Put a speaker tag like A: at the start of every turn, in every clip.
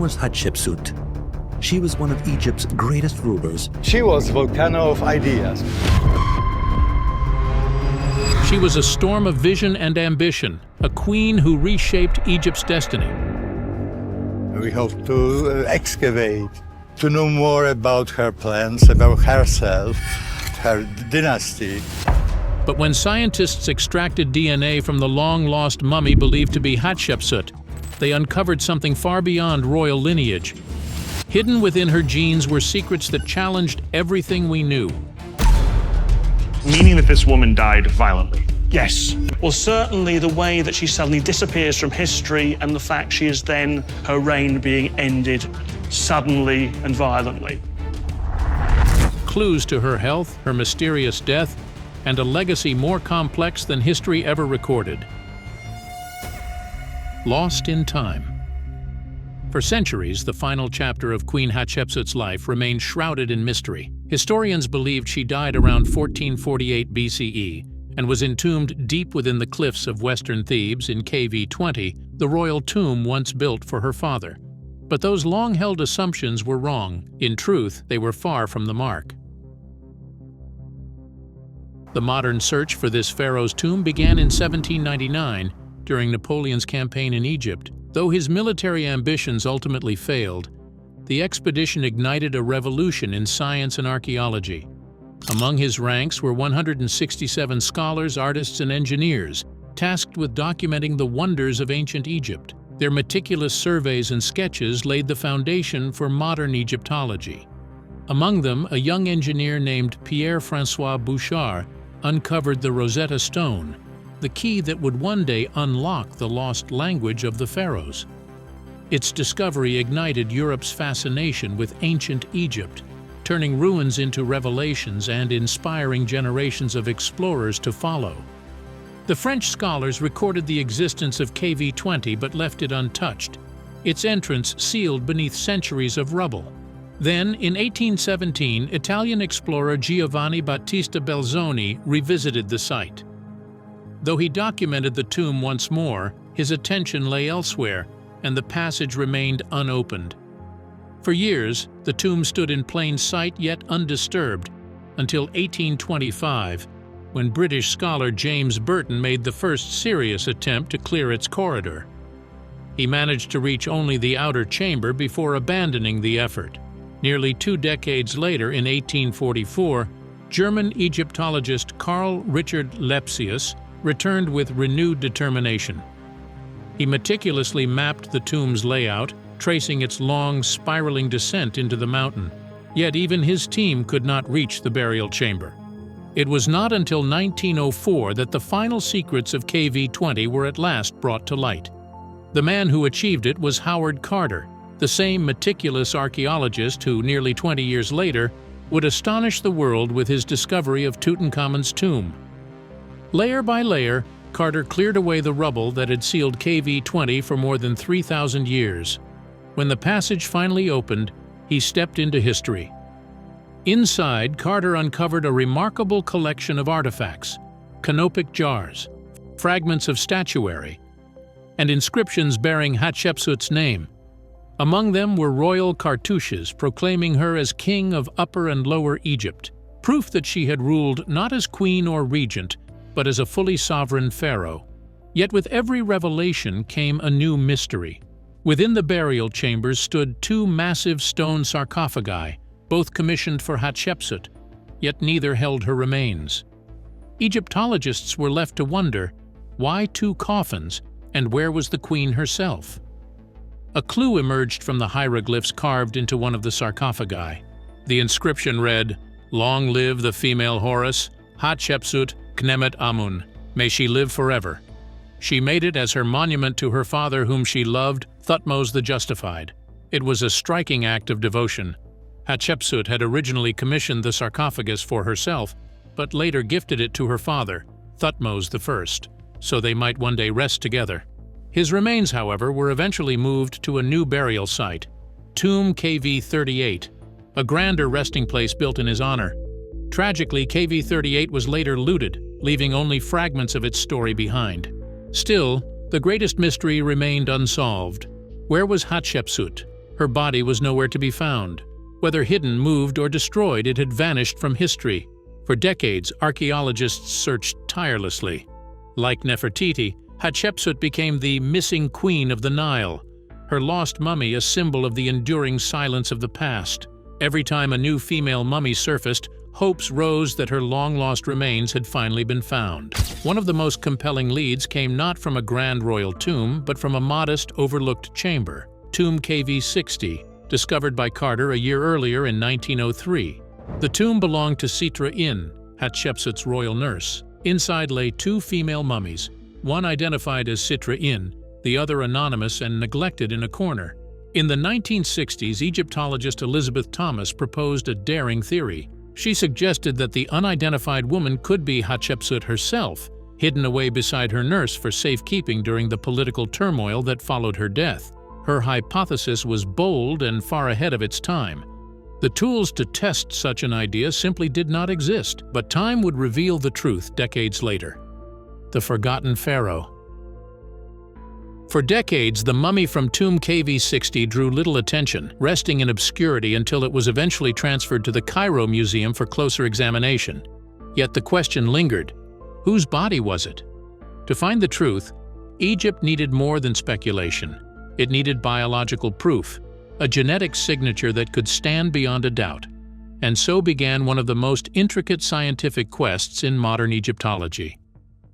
A: was Hatshepsut. She was one of Egypt's greatest rulers.
B: She was the volcano of ideas.
C: She was a storm of vision and ambition, a queen who reshaped Egypt's destiny.
B: We hope to excavate, to know more about her plans, about herself, her dynasty.
C: But when scientists extracted DNA from the long-lost mummy believed to be Hatshepsut, they uncovered something far beyond royal lineage. Hidden within her genes were secrets that challenged everything we knew.
D: Meaning that this woman died violently? Yes. Well, certainly the way that she suddenly disappears from history and the fact she is then, her reign being ended suddenly and violently.
C: Clues to her health, her mysterious death, and a legacy more complex than history ever recorded. Lost in time. For centuries, the final chapter of Queen Hatshepsut's life remained shrouded in mystery. Historians believed she died around 1448 BCE and was entombed deep within the cliffs of western Thebes in KV-20, the royal tomb once built for her father. But those long-held assumptions were wrong. In truth, they were far from the mark. The modern search for this pharaoh's tomb began in 1799 during Napoleon's campaign in Egypt. Though his military ambitions ultimately failed, the expedition ignited a revolution in science and archaeology. Among his ranks were 167 scholars, artists, and engineers tasked with documenting the wonders of ancient Egypt. Their meticulous surveys and sketches laid the foundation for modern Egyptology. Among them, a young engineer named Pierre-François Bouchard uncovered the Rosetta Stone, the key that would one day unlock the lost language of the pharaohs. Its discovery ignited Europe's fascination with ancient Egypt, turning ruins into revelations and inspiring generations of explorers to follow. The French scholars recorded the existence of KV-20 but left it untouched, its entrance sealed beneath centuries of rubble. Then, in 1817, Italian explorer Giovanni Battista Belzoni revisited the site. Though he documented the tomb once more, his attention lay elsewhere, and the passage remained unopened. For years, the tomb stood in plain sight yet undisturbed, until 1825, when British scholar James Burton made the first serious attempt to clear its corridor. He managed to reach only the outer chamber before abandoning the effort. Nearly 2 decades later, in 1844, German Egyptologist Carl Richard Lepsius returned with renewed determination. He meticulously mapped the tomb's layout, tracing its long, spiraling descent into the mountain. Yet even his team could not reach the burial chamber. It was not until 1904 that the final secrets of KV-20 were at last brought to light. The man who achieved it was Howard Carter, the same meticulous archaeologist who, nearly 20 years later, would astonish the world with his discovery of Tutankhamun's tomb. Layer by layer, Carter cleared away the rubble that had sealed KV-20 for more than 3,000 years. When the passage finally opened, he stepped into history. Inside, Carter uncovered a remarkable collection of artifacts, canopic jars, fragments of statuary, and inscriptions bearing Hatshepsut's name. Among them were royal cartouches proclaiming her as king of Upper and Lower Egypt, proof that she had ruled not as queen or regent, but as a fully sovereign pharaoh. Yet with every revelation came a new mystery. Within the burial chambers stood 2 massive stone sarcophagi, both commissioned for Hatshepsut, yet neither held her remains. Egyptologists were left to wonder, why 2 coffins, and where was the queen herself? A clue emerged from the hieroglyphs carved into one of the sarcophagi. The inscription read, "Long live the female Horus, Hatshepsut Knemet Amun. May she live forever." She made it as her monument to her father whom she loved, Thutmose the Justified. It was a striking act of devotion. Hatshepsut had originally commissioned the sarcophagus for herself, but later gifted it to her father, Thutmose I, so they might one day rest together. His remains, however, were eventually moved to a new burial site, Tomb KV-38, a grander resting place built in his honor. Tragically, KV-38 was later looted, leaving only fragments of its story behind. Still, the greatest mystery remained unsolved. Where was Hatshepsut? Her body was nowhere to be found. Whether hidden, moved, or destroyed, it had vanished from history. For decades, archaeologists searched tirelessly. Like Nefertiti, Hatshepsut became the missing queen of the Nile, her lost mummy a symbol of the enduring silence of the past. Every time a new female mummy surfaced, hopes rose that her long-lost remains had finally been found. One of the most compelling leads came not from a grand royal tomb, but from a modest, overlooked chamber, Tomb KV60, discovered by Carter a year earlier in 1903. The tomb belonged to Sitra-In, Hatshepsut's royal nurse. Inside lay two female mummies, one identified as Sitra-In, the other anonymous and neglected in a corner. In the 1960s, Egyptologist Elizabeth Thomas proposed a daring theory. She suggested that the unidentified woman could be Hatshepsut herself, hidden away beside her nurse for safekeeping during the political turmoil that followed her death. Her hypothesis was bold and far ahead of its time. The tools to test such an idea simply did not exist, but time would reveal the truth decades later. The Forgotten Pharaoh. For decades, the mummy from Tomb KV60 drew little attention, resting in obscurity until it was eventually transferred to the Cairo Museum for closer examination. Yet the question lingered: whose body was it? To find the truth, Egypt needed more than speculation. It needed biological proof, a genetic signature that could stand beyond a doubt. And so began one of the most intricate scientific quests in modern Egyptology.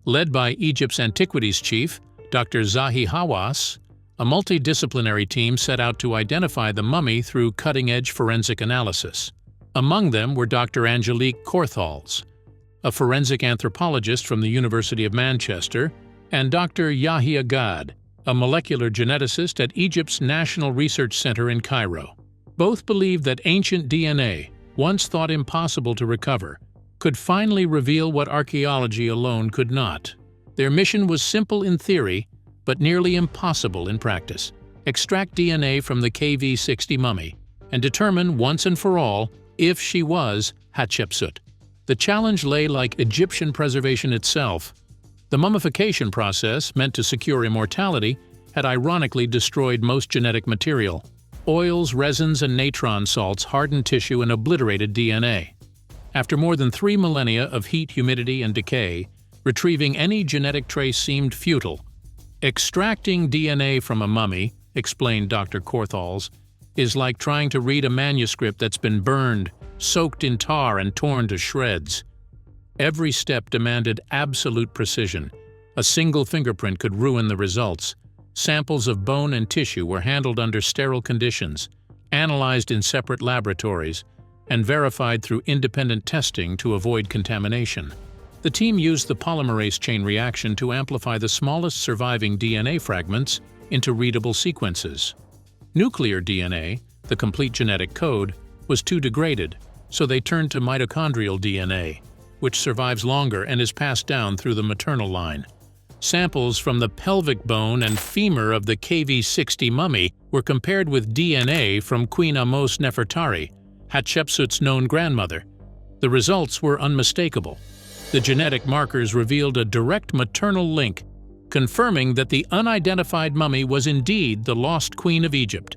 C: Led by Egypt's antiquities chief, Dr. Zahi Hawass, a multidisciplinary team set out to identify the mummy through cutting-edge forensic analysis. Among them were Dr. Angelique Korthals, a forensic anthropologist from the University of Manchester, and Dr. Yahya Gad, a molecular geneticist at Egypt's National Research Center in Cairo. Both believed that ancient DNA, once thought impossible to recover, could finally reveal what archaeology alone could not. Their mission was simple in theory, but nearly impossible in practice: extract DNA from the KV60 mummy and determine once and for all if she was Hatshepsut. The challenge lay like Egyptian preservation itself. The mummification process, meant to secure immortality, had ironically destroyed most genetic material. Oils, resins, and natron salts hardened tissue and obliterated DNA. After more than 3 millennia of heat, humidity, and decay, retrieving any genetic trace seemed futile. Extracting DNA from a mummy, explained Dr. Korthals, is like trying to read a manuscript that's been burned, soaked in tar, and torn to shreds. Every step demanded absolute precision. A single fingerprint could ruin the results. Samples of bone and tissue were handled under sterile conditions, analyzed in separate laboratories, and verified through independent testing to avoid contamination. The team used the polymerase chain reaction to amplify the smallest surviving DNA fragments into readable sequences. Nuclear DNA, the complete genetic code, was too degraded, so they turned to mitochondrial DNA, which survives longer and is passed down through the maternal line. Samples from the pelvic bone and femur of the KV60 mummy were compared with DNA from Queen Amos Nefertari, Hatshepsut's known grandmother. The results were unmistakable. The genetic markers revealed a direct maternal link, confirming that the unidentified mummy was indeed the lost queen of Egypt.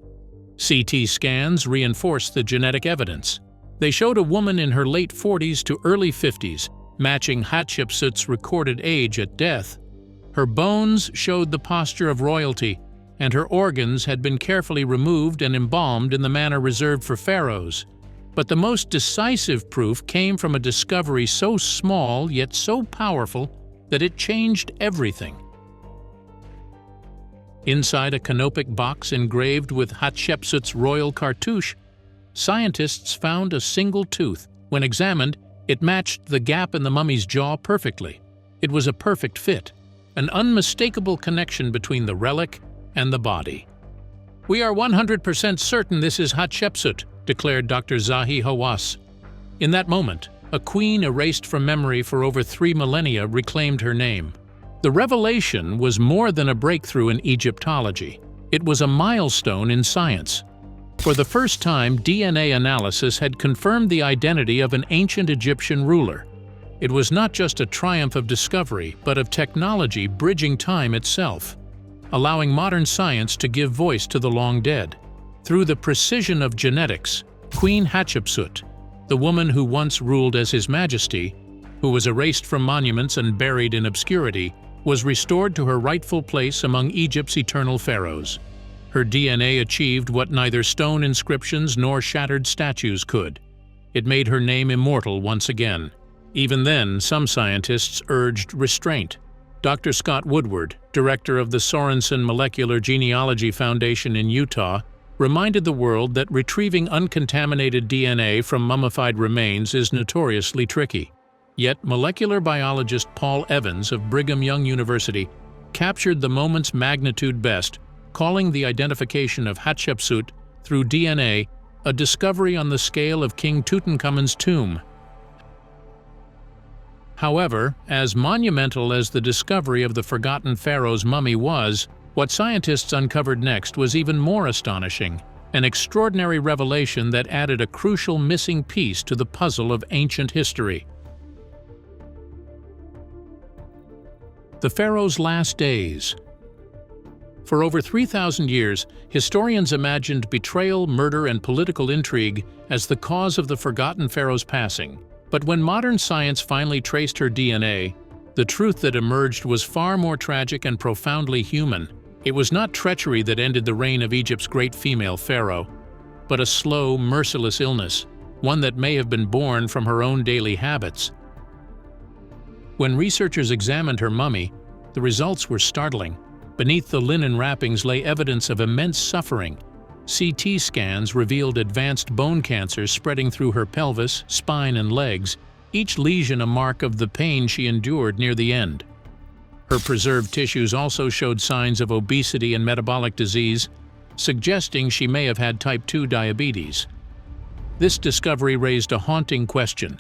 C: CT scans reinforced the genetic evidence. They showed a woman in her late 40s to early 50s, matching Hatshepsut's recorded age at death. Her bones showed the posture of royalty, and her organs had been carefully removed and embalmed in the manner reserved for pharaohs. But the most decisive proof came from a discovery so small yet so powerful that it changed everything. Inside a canopic box engraved with Hatshepsut's royal cartouche, scientists found a single tooth. When examined, it matched the gap in the mummy's jaw perfectly. It was a perfect fit, an unmistakable connection between the relic and the body. "We are 100% certain this is Hatshepsut," declared Dr. Zahi Hawass. In that moment, a queen erased from memory for over 3 millennia reclaimed her name. The revelation was more than a breakthrough in Egyptology. It was a milestone in science. For the first time, DNA analysis had confirmed the identity of an ancient Egyptian ruler. It was not just a triumph of discovery, but of technology bridging time itself, allowing modern science to give voice to the long dead. Through the precision of genetics, Queen Hatshepsut, the woman who once ruled as His Majesty, who was erased from monuments and buried in obscurity, was restored to her rightful place among Egypt's eternal pharaohs. Her DNA achieved what neither stone inscriptions nor shattered statues could. It made her name immortal once again. Even then, some scientists urged restraint. Dr. Scott Woodward, director of the Sorensen Molecular Genealogy Foundation in Utah, reminded the world that retrieving uncontaminated DNA from mummified remains is notoriously tricky. Yet molecular biologist Paul Evans of Brigham Young University captured the moment's magnitude best, calling the identification of Hatshepsut through DNA a discovery on the scale of King Tutankhamun's tomb. However, as monumental as the discovery of the forgotten pharaoh's mummy was, what scientists uncovered next was even more astonishing, an extraordinary revelation that added a crucial missing piece to the puzzle of ancient history. The pharaoh's last days. For over 3,000 years, historians imagined betrayal, murder, and political intrigue as the cause of the forgotten pharaoh's passing. But when modern science finally traced her DNA, the truth that emerged was far more tragic and profoundly human. It was not treachery that ended the reign of Egypt's great female pharaoh, but a slow, merciless illness, one that may have been born from her own daily habits. When researchers examined her mummy, the results were startling. Beneath the linen wrappings lay evidence of immense suffering. CT scans revealed advanced bone cancer spreading through her pelvis, spine, and legs, each lesion a mark of the pain she endured near the end. Her preserved tissues also showed signs of obesity and metabolic disease, suggesting she may have had type 2 diabetes. This discovery raised a haunting question.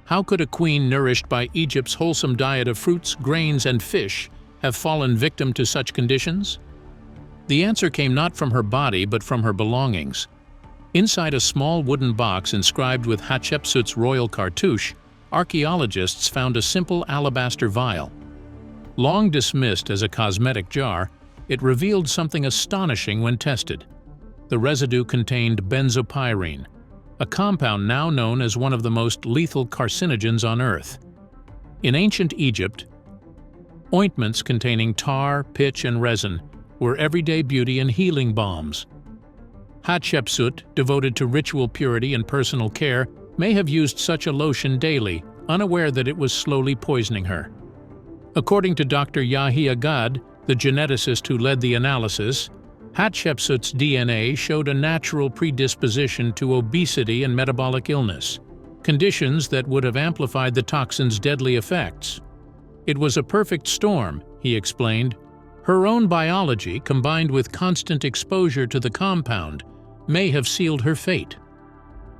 C: How could a queen nourished by Egypt's wholesome diet of fruits, grains, and fish have fallen victim to such conditions? The answer came not from her body but from her belongings. Inside a small wooden box inscribed with Hatshepsut's royal cartouche, archaeologists found a simple alabaster vial. Long dismissed as a cosmetic jar, it revealed something astonishing when tested. The residue contained benzopyrene, a compound now known as one of the most lethal carcinogens on Earth. In ancient Egypt, ointments containing tar, pitch, and resin were everyday beauty and healing balms. Hatshepsut, devoted to ritual purity and personal care, may have used such a lotion daily, unaware that it was slowly poisoning her. According to Dr. Yahi Agad, the geneticist who led the analysis, Hatshepsut's DNA showed a natural predisposition to obesity and metabolic illness, conditions that would have amplified the toxin's deadly effects. It was a perfect storm, he explained. Her own biology, combined with constant exposure to the compound, may have sealed her fate.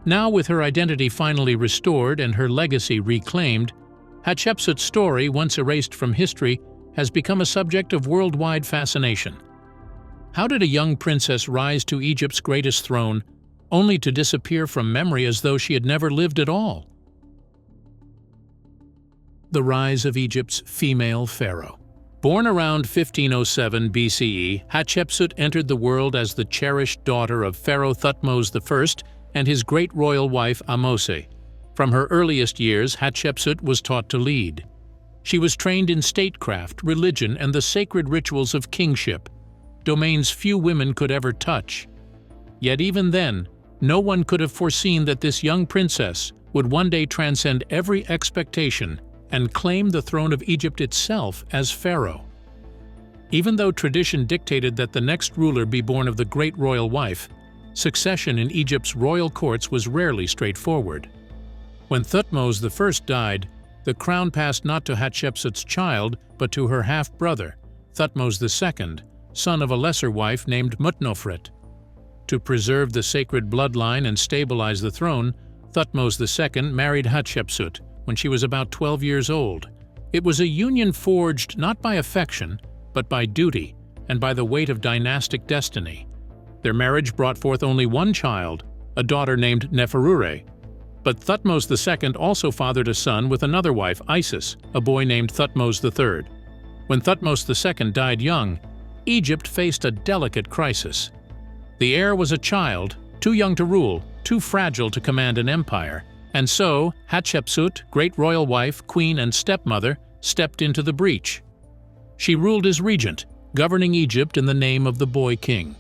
C: Now, with her identity finally restored and her legacy reclaimed, Hatshepsut's story, once erased from history, has become a subject of worldwide fascination. How did a young princess rise to Egypt's greatest throne, only to disappear from memory as though she had never lived at all? The rise of Egypt's female pharaoh. Born around 1507 BCE, Hatshepsut entered the world as the cherished daughter of Pharaoh Thutmose I and his great royal wife Ahmose. From her earliest years, Hatshepsut was taught to lead. She was trained in statecraft, religion, and the sacred rituals of kingship, domains few women could ever touch. Yet even then, no one could have foreseen that this young princess would one day transcend every expectation and claim the throne of Egypt itself as pharaoh. Even though tradition dictated that the next ruler be born of the great royal wife, succession in Egypt's royal courts was rarely straightforward. When Thutmose I died, the crown passed not to Hatshepsut's child, but to her half-brother, Thutmose II, son of a lesser wife named Mutnofret. To preserve the sacred bloodline and stabilize the throne, Thutmose II married Hatshepsut when she was about 12 years old. It was a union forged not by affection, but by duty and by the weight of dynastic destiny. Their marriage brought forth only one child, a daughter named Neferure. But Thutmose II also fathered a son with another wife, Isis, a boy named Thutmose III. When Thutmose II died young, Egypt faced a delicate crisis. The heir was a child, too young to rule, too fragile to command an empire, and so Hatshepsut, great royal wife, queen, and stepmother, stepped into the breach. She ruled as regent, governing Egypt in the name of the boy king.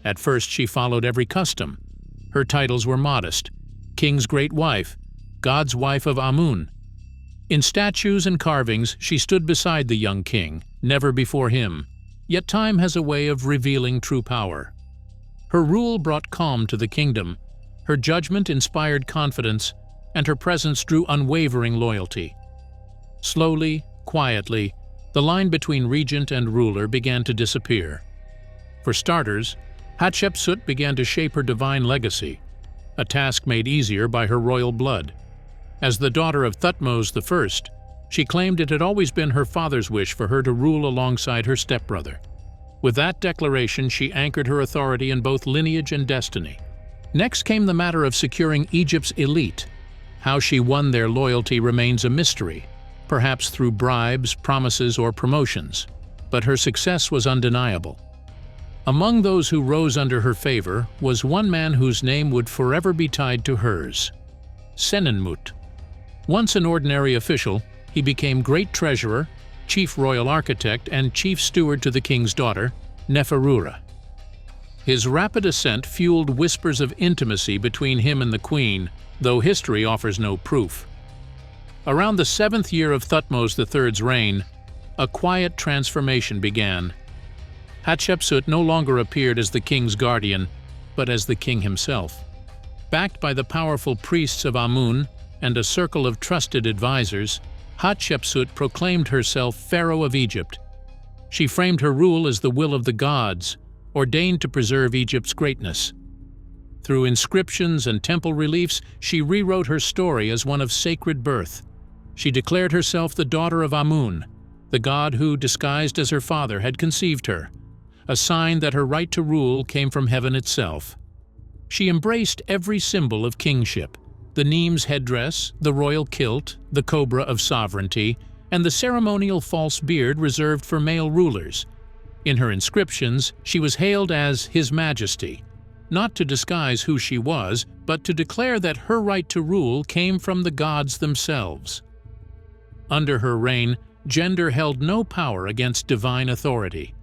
C: At first she followed every custom. Her titles were modest: king's great wife, God's wife of Amun. In statues and carvings she stood beside the young king, never before him. Yet time has a way of revealing true power. Her rule brought calm to the kingdom, her judgment inspired confidence, and her presence drew unwavering loyalty. Slowly, quietly, the line between regent and ruler began to disappear. For starters, Hatshepsut began to shape her divine legacy, a task made easier by her royal blood. As the daughter of Thutmose I, she claimed it had always been her father's wish for her to rule alongside her stepbrother. With that declaration, she anchored her authority in both lineage and destiny. Next came the matter of securing Egypt's elite. How she won their loyalty remains a mystery, perhaps through bribes, promises, or promotions, but her success was undeniable. Among those who rose under her favor was one man whose name would forever be tied to hers: Senenmut. Once an ordinary official, he became great treasurer, chief royal architect, and chief steward to the king's daughter, Neferura. His rapid ascent fueled whispers of intimacy between him and the queen, though history offers no proof. Around the 7th year of Thutmose III's reign, a quiet transformation began. Hatshepsut no longer appeared as the king's guardian, but as the king himself. Backed by the powerful priests of Amun and a circle of trusted advisors, Hatshepsut proclaimed herself Pharaoh of Egypt. She framed her rule as the will of the gods, ordained to preserve Egypt's greatness. Through inscriptions and temple reliefs, she rewrote her story as one of sacred birth. She declared herself the daughter of Amun, the god who, disguised as her father, had conceived her, a sign that her right to rule came from heaven itself. She embraced every symbol of kingship: the Neem's headdress, the royal kilt, the cobra of sovereignty, and the ceremonial false beard reserved for male rulers. In her inscriptions, she was hailed as His Majesty, not to disguise who she was, but to declare that her right to rule came from the gods themselves. Under her reign, gender held no power against divine authority.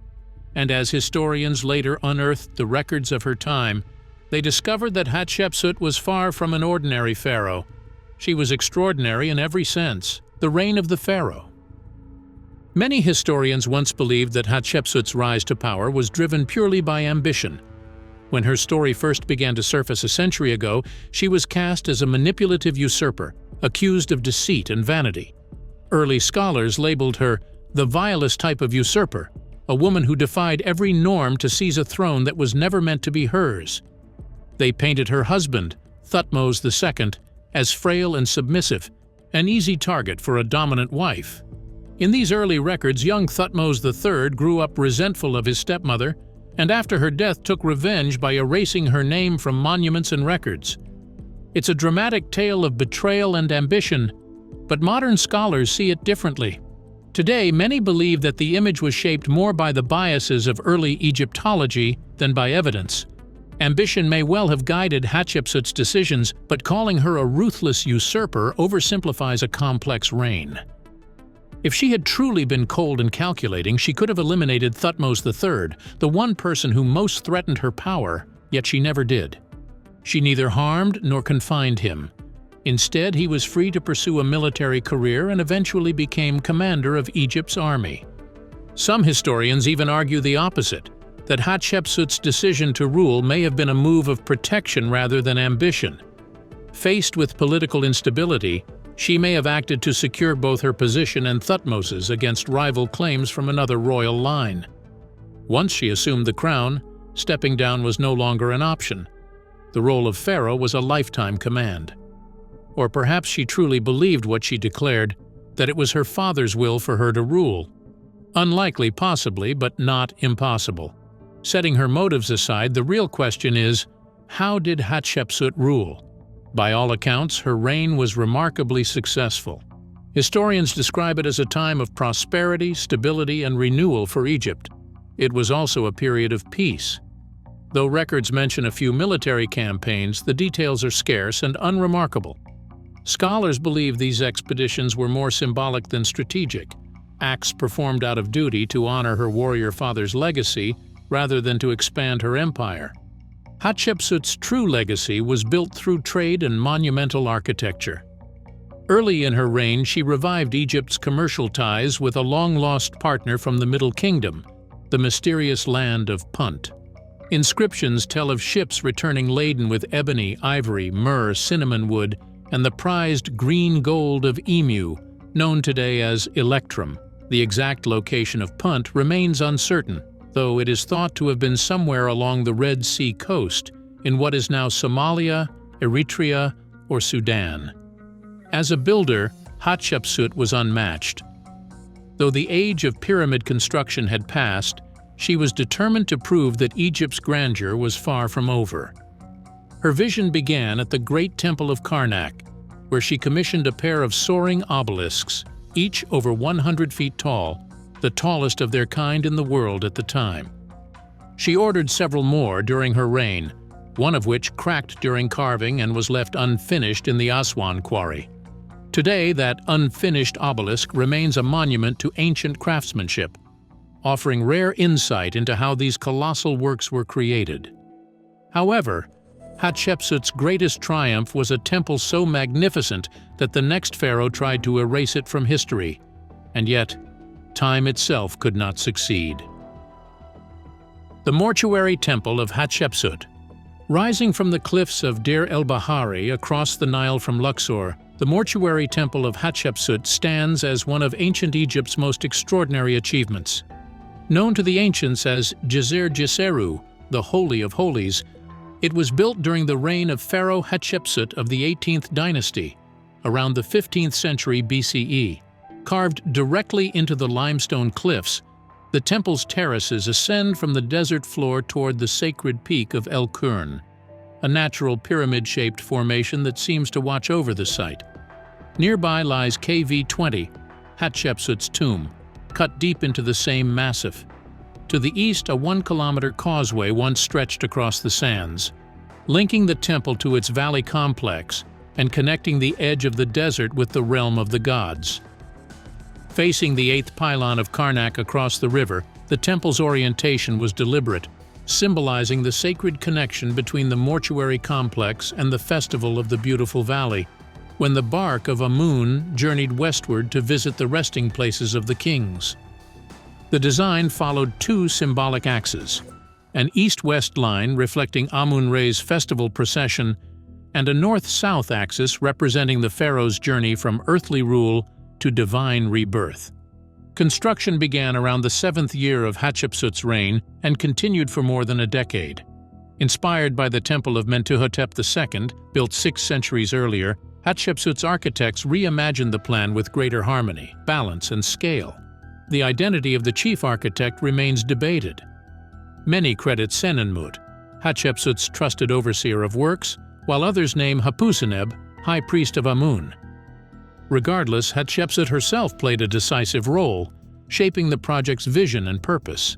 C: And as historians later unearthed the records of her time, they discovered that Hatshepsut was far from an ordinary pharaoh. She was extraordinary in every sense, the reign of the pharaoh. Many historians once believed that Hatshepsut's rise to power was driven purely by ambition. When her story first began to surface a century ago, she was cast as a manipulative usurper, accused of deceit and vanity. Early scholars labeled her the vilest type of usurper, a woman who defied every norm to seize a throne that was never meant to be hers. They painted her husband, Thutmose II, as frail and submissive, an easy target for a dominant wife. In these early records, young Thutmose III grew up resentful of his stepmother, and after her death took revenge by erasing her name from monuments and records. It's a dramatic tale of betrayal and ambition, but modern scholars see it differently. Today, many believe that the image was shaped more by the biases of early Egyptology than by evidence. Ambition may well have guided Hatshepsut's decisions, but calling her a ruthless usurper oversimplifies a complex reign. If she had truly been cold and calculating, she could have eliminated Thutmose III, the one person who most threatened her power, yet she never did. She neither harmed nor confined him. Instead, he was free to pursue a military career and eventually became commander of Egypt's army. Some historians even argue the opposite, that Hatshepsut's decision to rule may have been a move of protection rather than ambition. Faced with political instability, she may have acted to secure both her position and Thutmose's against rival claims from another royal line. Once she assumed the crown, stepping down was no longer an option. The role of pharaoh was a lifetime command. Or perhaps she truly believed what she declared, that it was her father's will for her to rule. Unlikely, possibly, but not impossible. Setting her motives aside, the real question is, how did Hatshepsut rule? By all accounts, her reign was remarkably successful. Historians describe it as a time of prosperity, stability, and renewal for Egypt. It was also a period of peace. Though records mention a few military campaigns, the details are scarce and unremarkable. Scholars believe these expeditions were more symbolic than strategic, acts performed out of duty to honor her warrior father's legacy rather than to expand her empire. Hatshepsut's true legacy was built through trade and monumental architecture. Early in her reign, she revived Egypt's commercial ties with a long-lost partner from the Middle Kingdom, the mysterious land of Punt. Inscriptions tell of ships returning laden with ebony, ivory, myrrh, cinnamon wood, and the prized green gold of Emu, known today as electrum. The exact location of Punt remains uncertain, though it is thought to have been somewhere along the Red Sea coast, in what is now Somalia, Eritrea, or Sudan. As a builder, Hatshepsut was unmatched. Though the age of pyramid construction had passed, she was determined to prove that Egypt's grandeur was far from over. Her vision began at the Great Temple of Karnak, where she commissioned a pair of soaring obelisks, each over 100 feet tall, the tallest of their kind in the world at the time. She ordered several more during her reign, one of which cracked during carving and was left unfinished in the Aswan quarry. Today, that unfinished obelisk remains a monument to ancient craftsmanship, offering rare insight into how these colossal works were created. However, Hatshepsut's greatest triumph was a temple so magnificent that the next pharaoh tried to erase it from history, and yet, time itself could not succeed. The mortuary temple of Hatshepsut. Rising from the cliffs of Deir el-Bahari across the Nile from Luxor, the mortuary temple of Hatshepsut stands as one of ancient Egypt's most extraordinary achievements. Known to the ancients as Djeser Djeseru, the Holy of Holies, it was built during the reign of Pharaoh Hatshepsut of the 18th dynasty, around the 15th century BCE. Carved directly into the limestone cliffs, the temple's terraces ascend from the desert floor toward the sacred peak of El-Qurn, a natural pyramid-shaped formation that seems to watch over the site. Nearby lies KV-20, Hatshepsut's tomb, cut deep into the same massif. To the east, a 1-kilometer causeway once stretched across the sands, linking the temple to its valley complex and connecting the edge of the desert with the realm of the gods. Facing the 8th pylon of Karnak across the river, the temple's orientation was deliberate, symbolizing the sacred connection between the mortuary complex and the festival of the beautiful valley, when the bark of Amun journeyed westward to visit the resting places of the kings. The design followed two symbolic axes, an east-west line reflecting Amun-Re's festival procession, and a north-south axis representing the pharaoh's journey from earthly rule to divine rebirth. Construction began around the 7th year of Hatshepsut's reign and continued for more than a decade. Inspired by the temple of Mentuhotep II, built 6 centuries earlier, Hatshepsut's architects reimagined the plan with greater harmony, balance, and scale. The identity of the chief architect remains debated. Many credit Senenmut, Hatshepsut's trusted overseer of works, while others name Hapuseneb, high priest of Amun. Regardless, Hatshepsut herself played a decisive role, shaping the project's vision and purpose.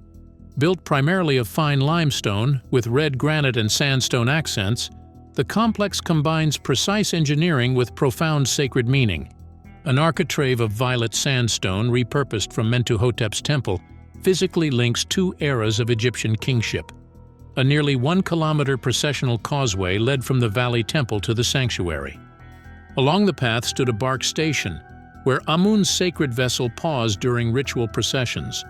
C: Built primarily of fine limestone, with red granite and sandstone accents, the complex combines precise engineering with profound sacred meaning. An architrave of violet sandstone, repurposed from Mentuhotep's temple, physically links 2 eras of Egyptian kingship. A nearly 1-kilometer processional causeway led from the Valley Temple to the sanctuary. Along the path stood a bark station, where Amun's sacred vessel paused during ritual processions.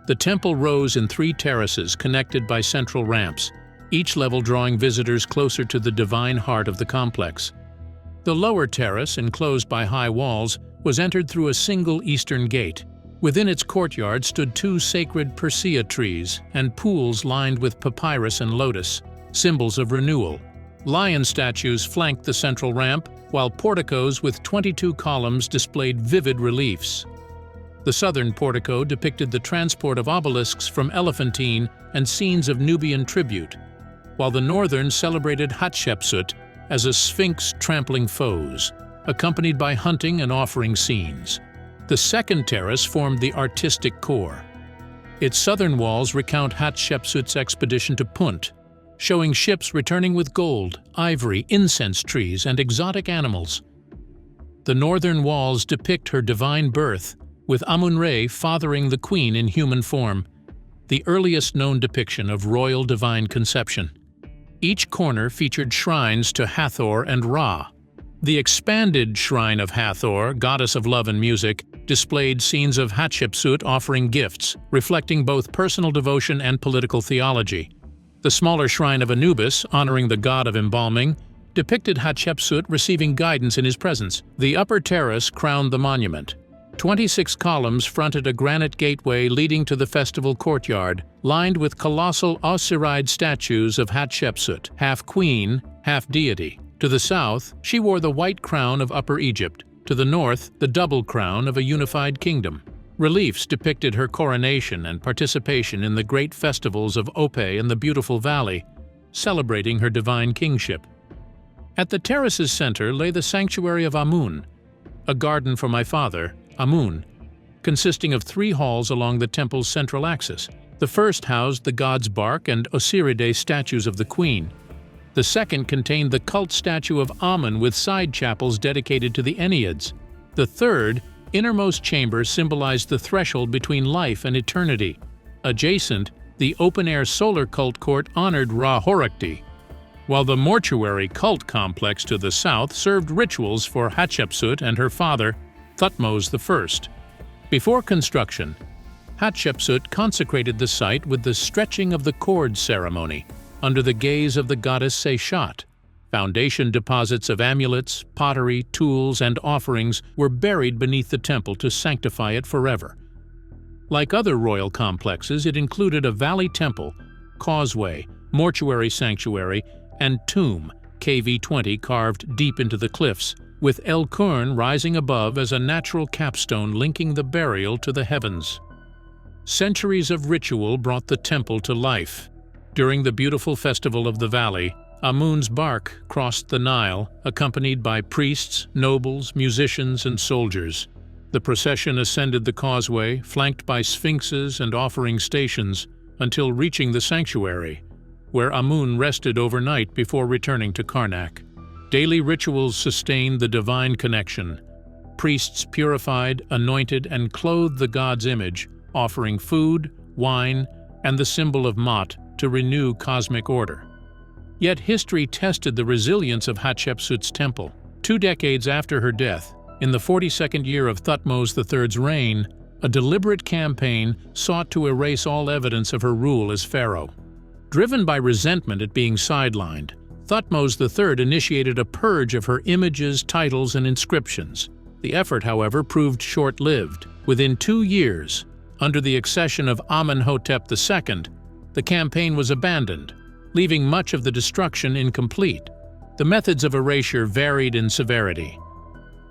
C: The temple rose in 3 terraces connected by central ramps, each level drawing visitors closer to the divine heart of the complex. The lower terrace, enclosed by high walls, was entered through a single eastern gate. Within its courtyard stood 2 sacred persea trees and pools lined with papyrus and lotus, symbols of renewal. Lion statues flanked the central ramp, while porticos with 22 columns displayed vivid reliefs. The southern portico depicted the transport of obelisks from Elephantine and scenes of Nubian tribute, while the northern celebrated Hatshepsut as a sphinx trampling foes, accompanied by hunting and offering scenes. The second terrace formed the artistic core. Its southern walls recount Hatshepsut's expedition to Punt, showing ships returning with gold, ivory, incense trees, and exotic animals. The northern walls depict her divine birth, with Amun-Re fathering the queen in human form, the earliest known depiction of royal divine conception. Each corner featured shrines to Hathor and Ra. The expanded Shrine of Hathor, goddess of love and music, displayed scenes of Hatshepsut offering gifts, reflecting both personal devotion and political theology. The smaller Shrine of Anubis, honoring the god of embalming, depicted Hatshepsut receiving guidance in his presence. The upper terrace crowned the monument. 26 columns fronted a granite gateway leading to the festival courtyard, lined with colossal Osiride statues of Hatshepsut, half queen, half deity. To the south, she wore the white crown of Upper Egypt. To the north, the double crown of a unified kingdom. Reliefs depicted her coronation and participation in the great festivals of Ope and the Beautiful Valley, celebrating her divine kingship. At the terrace's center lay the sanctuary of Amun, a garden for my father, Amun, consisting of 3 halls along the temple's central axis. The first housed the god's bark and Osiride statues of the queen. The second contained the cult statue of Amun with side chapels dedicated to the Enneads. The third, innermost chamber symbolized the threshold between life and eternity. Adjacent, the open-air solar cult court honored Ra-Horakhti, while the mortuary cult complex to the south served rituals for Hatshepsut and her father, Thutmose I. Before construction, Hatshepsut consecrated the site with the stretching of the cord ceremony, under the gaze of the goddess Seshat. Foundation deposits of amulets, pottery, tools, and offerings were buried beneath the temple to sanctify it forever. Like other royal complexes, it included a valley temple, causeway, mortuary sanctuary, and tomb, KV-20 carved deep into the cliffs, with El Kurn rising above as a natural capstone linking the burial to the heavens. Centuries of ritual brought the temple to life. During the beautiful festival of the valley, Amun's bark crossed the Nile, accompanied by priests, nobles, musicians, and soldiers. The procession ascended the causeway, flanked by sphinxes and offering stations, until reaching the sanctuary, where Amun rested overnight before returning to Karnak. Daily rituals sustained the divine connection. Priests purified, anointed, and clothed the god's image, offering food, wine, and the symbol of Mot to renew cosmic order. Yet history tested the resilience of Hatshepsut's temple. 2 decades after her death, in the 42nd year of Thutmose III's reign, a deliberate campaign sought to erase all evidence of her rule as pharaoh. Driven by resentment at being sidelined, Thutmose III initiated a purge of her images, titles, and inscriptions. The effort, however, proved short-lived. Within 2 years, under the accession of Amenhotep II, the campaign was abandoned, leaving much of the destruction incomplete. The methods of erasure varied in severity.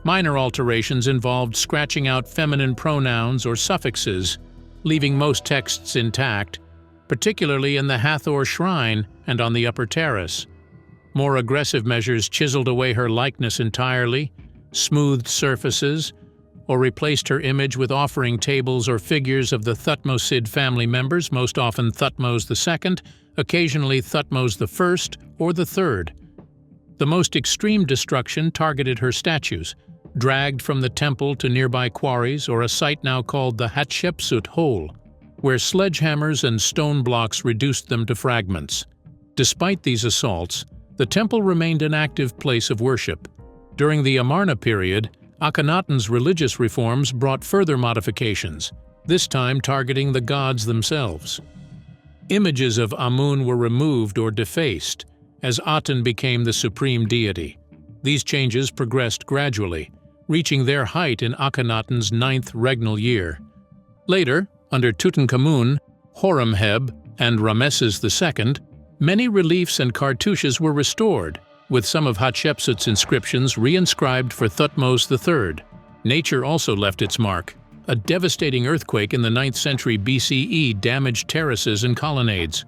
C: Minor alterations involved scratching out feminine pronouns or suffixes, leaving most texts intact, particularly in the Hathor shrine and on the upper terrace. More aggressive measures chiseled away her likeness entirely, smoothed surfaces, or replaced her image with offering tables or figures of the Thutmosid family members, most often Thutmose II, occasionally Thutmose I or III. The most extreme destruction targeted her statues, dragged from the temple to nearby quarries or a site now called the Hatshepsut Hole, where sledgehammers and stone blocks reduced them to fragments. Despite these assaults, the temple remained an active place of worship. During the Amarna period, Akhenaten's religious reforms brought further modifications, this time targeting the gods themselves. Images of Amun were removed or defaced, as Aten became the supreme deity. These changes progressed gradually, reaching their height in Akhenaten's 9th regnal year. Later, under Tutankhamun, Horemheb, and Ramesses II, many reliefs and cartouches were restored, with some of Hatshepsut's inscriptions reinscribed for Thutmose III. Nature also left its mark. A devastating earthquake in the 9th century BCE damaged terraces and colonnades.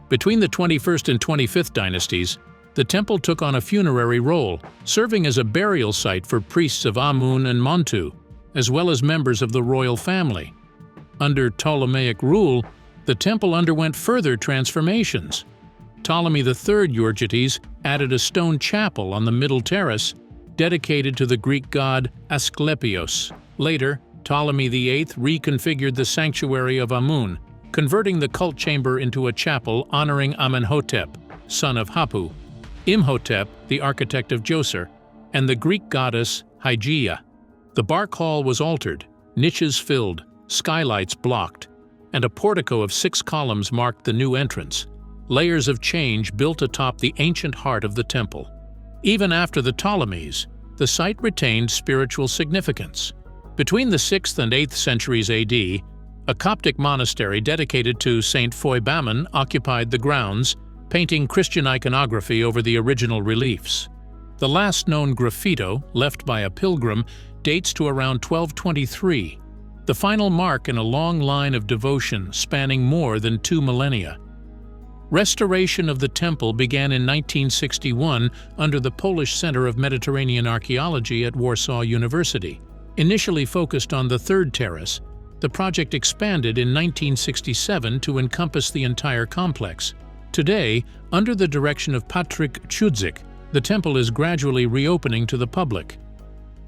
C: Between the 21st and 25th dynasties, the temple took on a funerary role, serving as a burial site for priests of Amun and Montu, as well as members of the royal family. Under Ptolemaic rule, the temple underwent further transformations. Ptolemy III Euergetes added a stone chapel on the middle terrace dedicated to the Greek god Asclepios. Later, Ptolemy VIII reconfigured the sanctuary of Amun, converting the cult chamber into a chapel honoring Amenhotep, son of Hapu, Imhotep, the architect of Djoser, and the Greek goddess Hygeia. The bark hall was altered, niches filled, skylights blocked, and a portico of 6 columns marked the new entrance. Layers of change built atop the ancient heart of the temple. Even after the Ptolemies, the site retained spiritual significance. Between the 6th and 8th centuries AD, a Coptic monastery dedicated to Saint Foy-Baman occupied the grounds, painting Christian iconography over the original reliefs. The last known graffito, left by a pilgrim, dates to around 1223, the final mark in a long line of devotion spanning more than 2 millennia. Restoration of the temple began in 1961 under the Polish Center of Mediterranean Archaeology at Warsaw University. Initially focused on the third terrace, the project expanded in 1967 to encompass the entire complex. Today, under the direction of Patryk Chudzik, the temple is gradually reopening to the public.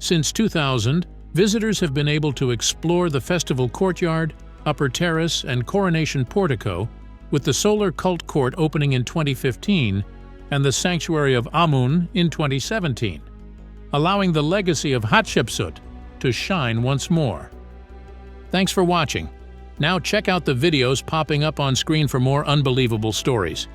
C: Since 2000, visitors have been able to explore the festival courtyard, upper terrace, and coronation portico, with the solar cult court opening in 2015 and the sanctuary of Amun in 2017, allowing the legacy of Hatshepsut to shine once more. Thanks for watching. Now check out the videos popping up on screen for more unbelievable stories.